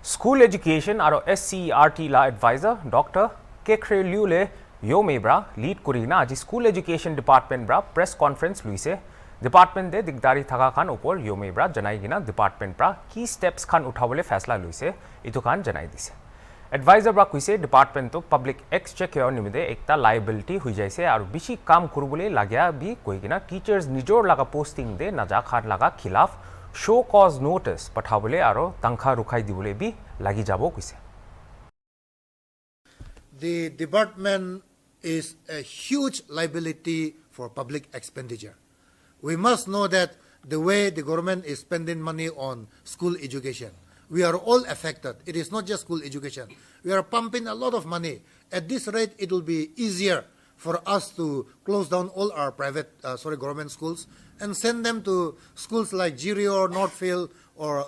School Education aro SCERT la advisor Dr. Kekhreliule Yhome bra lead kurina aji School Education Department bra press conference luise department de digdari thaka khan opor Yhome bra janai gina department bra key steps khan uthabole faisla luise itu khan janai dise advisor bra kuise department to public exchequer nimide ekta liability hui jaise aru bishi kam kurubole lagya bi koi gina teachers nijor laga posting de naja khan laga khilaf show cause notice pathabole aro tangkha rukhai dibole bi lagi jabo kuise. The department is a huge liability for public expenditure. We must know that the way the government is spending money on school education, we are all affected. It is not just school education. We are pumping a lot of money. At this rate, it will be easier for us to close down all our government schools and send them to schools like Jirio, Northfield, or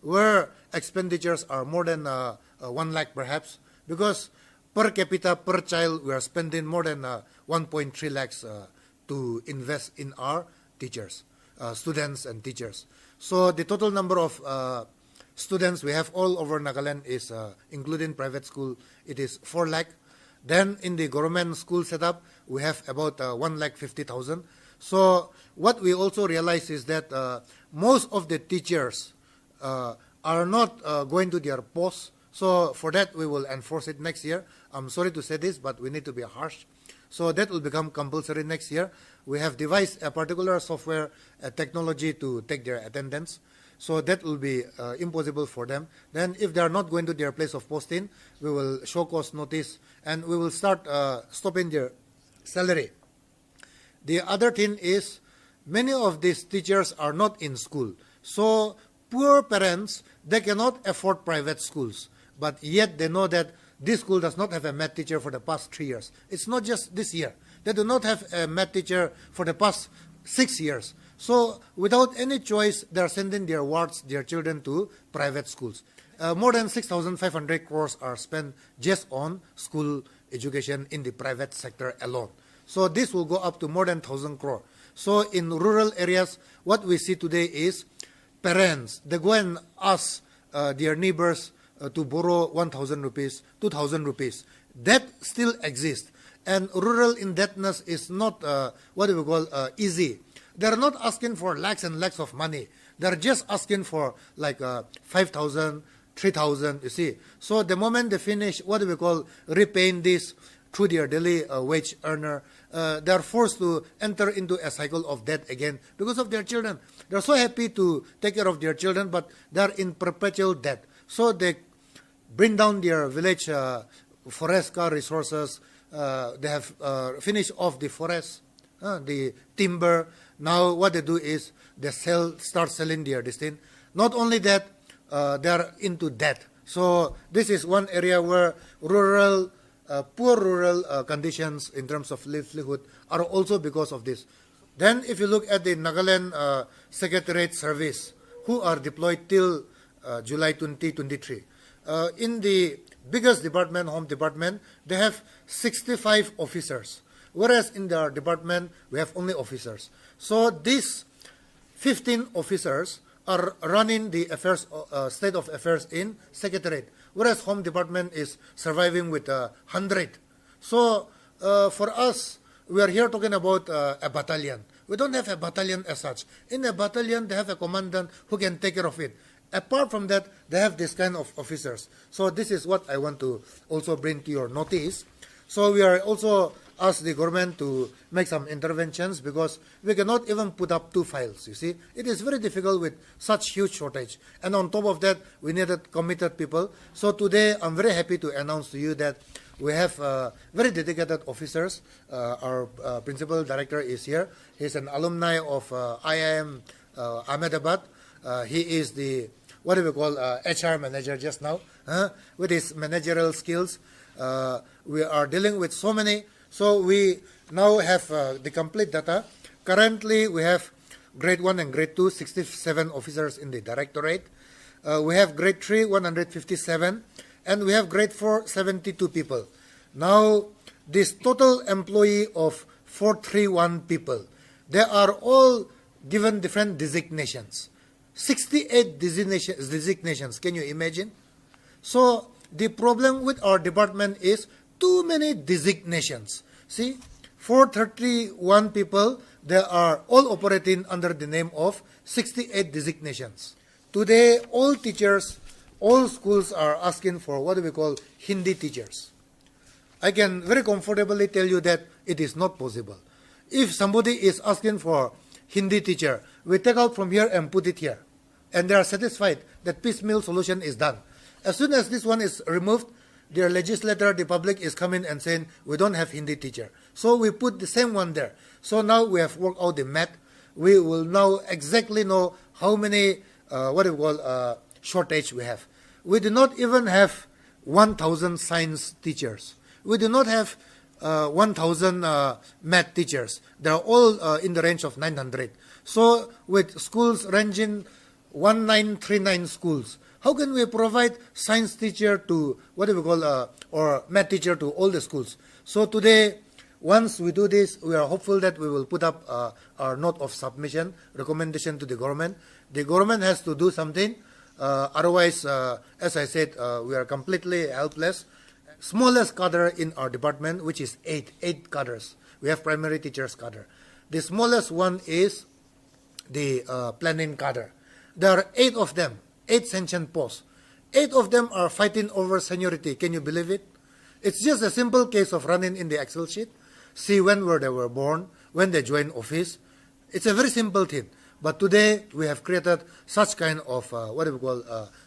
where expenditures are more than 1 lakh perhaps, because per capita, per child, we are spending more than 1.3 lakhs to invest in our teachers, students and teachers. So the total number of students we have all over Nagaland is, including private school, it is 4 lakh. Then in the government school setup, we have about 1,50,000. So what we also realize is that most of the teachers are not going to their posts. So for that, we will enforce it next year. I'm sorry to say this, but we need to be harsh. So that will become compulsory next year. We have devised a particular software technology to take their attendance. So that will be impossible for them. Then if they are not going to their place of posting, we will show cause notice and we will start stopping their salary. The other thing is, many of these teachers are not in school. So poor parents, they cannot afford private schools. But yet they know that this school does not have a math teacher for the past 3 years. It's not just this year. They do not have a math teacher for the past 6 years. So without any choice, they are sending their wards, their children to private schools. More than 6,500 crores are spent just on school education in the private sector alone. So this will go up to more than 1,000 crore. So in rural areas, what we see today is parents, they go and ask their neighbors to borrow 1,000 rupees, 2,000 rupees. That still exists. And rural indebtedness is not easy. They are not asking for lakhs and lakhs of money. They are just asking for like 5,000, 3,000, you see. So the moment they finish repaying this through their daily wage earner, they are forced to enter into a cycle of debt again because of their children. They are so happy to take care of their children, but they are in perpetual debt. So they bring down their village forest car resources. They have finished off the forest, the timber. Now what they do is they start selling their thing. Not only that, they are into debt. So this is one area where poor rural conditions in terms of livelihood are also because of this. Then if you look at the Nagaland Secretariat Service, who are deployed till July 2023, in the biggest department, Home Department, they have 65 officers. Whereas in their department, we have only officers. So these 15 officers are running the affairs, state of affairs in Secretariat, whereas Home Department is surviving with 100. So for us, we are here talking about a battalion. We don't have a battalion as such. In a battalion, they have a commandant who can take care of it. Apart from that, they have this kind of officers. So this is what I want to also bring to your notice. So we are also ask the government to make some interventions because we cannot even put up 2 files, you see. It is very difficult with such huge shortage. And on top of that, we needed committed people. So today, I'm very happy to announce to you that we have very dedicated officers. Our principal director is here. He's an alumni of IIM Ahmedabad. He is the, HR manager just now, with his managerial skills. We are dealing with so many. So we now have the complete data. Currently, we have grade 1 and grade 2, 67 officers in the directorate. We have grade 3, 157, and we have grade 4, 72 people. Now, this total employee of 431 people, they are all given different designations. 68 designations. Can you imagine? So the problem with our department is too many designations. See, 431 people, they are all operating under the name of 68 designations. Today, all teachers, all schools are asking for what we call Hindi teachers. I can very comfortably tell you that it is not possible. If somebody is asking for Hindi teacher, we take out from here and put it here. And they are satisfied that piecemeal solution is done. As soon as this one is removed, their legislator, the public is coming and saying, we don't have Hindi teacher. So we put the same one there. So now we have worked out the math. We will now exactly know how many, shortage we have. We do not even have 1,000 science teachers. We do not have 1,000 math teachers. They are all in the range of 900. So with schools ranging 1939 schools, how can we provide science teacher to or math teacher to all the schools? So today, once we do this, we are hopeful that we will put up our note of submission, recommendation to the government. The government has to do something. Otherwise, as I said, we are completely helpless. Smallest cadre in our department, which is eight cadres. We have primary teachers cadre. The smallest one is the planning cadre. There are 8 of them, 8 sanctioned posts. 8 of them are fighting over seniority. Can you believe it? It's just a simple case of running in the Excel sheet. See where they were born, when they joined office. It's a very simple thing. But today we have created such kind of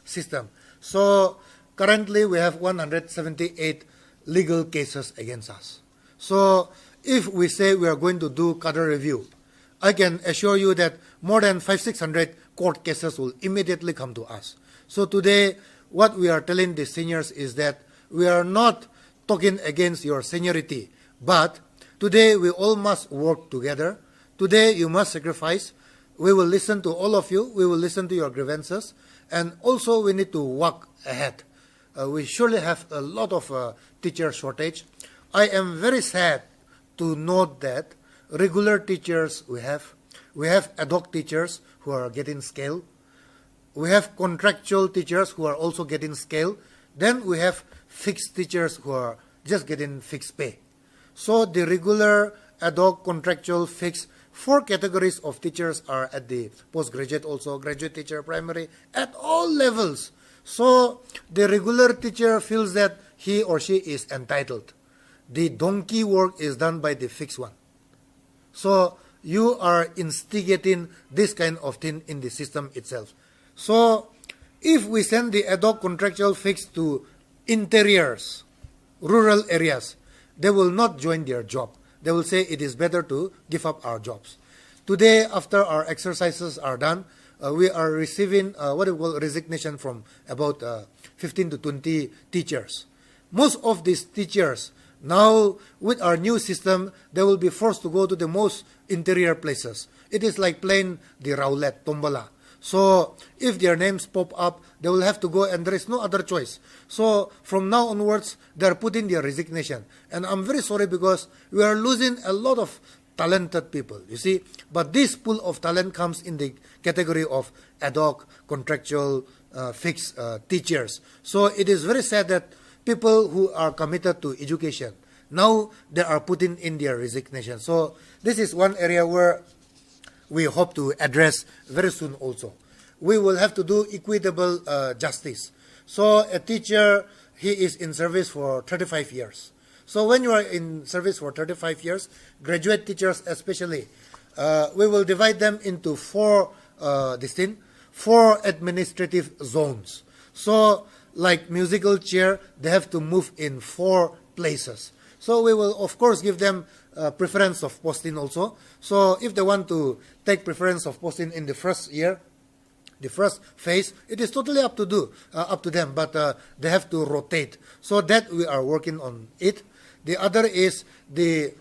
system. So currently we have 178 legal cases against us. So if we say we are going to do cadre review, I can assure you that more than 500-600 court cases will immediately come to us. So today, what we are telling the seniors is that we are not talking against your seniority, but today we all must work together. Today you must sacrifice. We will listen to all of you. We will listen to your grievances. And also we need to walk ahead. We surely have a lot of teacher shortage. I am very sad to note that regular teachers we have ad hoc teachers who are getting scale. We have contractual teachers who are also getting scale. Then we have fixed teachers who are just getting fixed pay. So the regular, ad hoc, contractual, fixed, 4 categories of teachers are at the postgraduate also, graduate teacher, primary, at all levels. So the regular teacher feels that he or she is entitled. The donkey work is done by the fixed one. So you are instigating this kind of thing in the system itself. So if we send the ad hoc contractual fixed to interiors, rural areas, they will not join their job. They will say it is better to give up our jobs. Today, after our exercises are done, we are receiving resignation from about 15 to 20 teachers. Most of these teachers, now with our new system, they will be forced to go to the most interior places. It is like playing the roulette, tombola. So if their names pop up, they will have to go and there is no other choice. So from now onwards, they are putting their resignation. And I'm very sorry because we are losing a lot of talented people, you see. But this pool of talent comes in the category of ad hoc, contractual, fixed teachers. So it is very sad that people who are committed to education, now they are putting in their resignation. So this is one area where we hope to address very soon also. We will have to do equitable justice. So a teacher, he is in service for 35 years. So when you are in service for 35 years, graduate teachers especially, we will divide them into 4 administrative zones. So like musical chair, they have to move in 4 places. So we will of course give them preference of posting also. So if they want to take preference of posting in the first year, the first phase, it is totally up to them, but they have to rotate. So that we are working on it. The other is the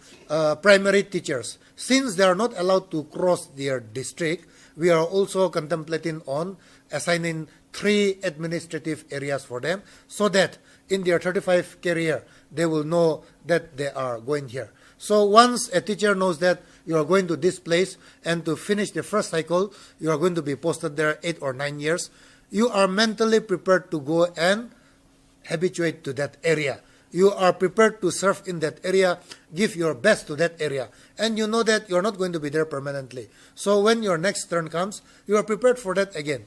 primary teachers. Since they are not allowed to cross their district, we are also contemplating on assigning 3 administrative areas for them so that in their 35 career, they will know that they are going here. So once a teacher knows that you are going to this place, and to finish the first cycle, you are going to be posted there 8 or 9 years. You are mentally prepared to go and habituate to that area. You are prepared to serve in that area, give your best to that area, and you know that you're not going to be there permanently. So when your next turn comes, you are prepared for that again.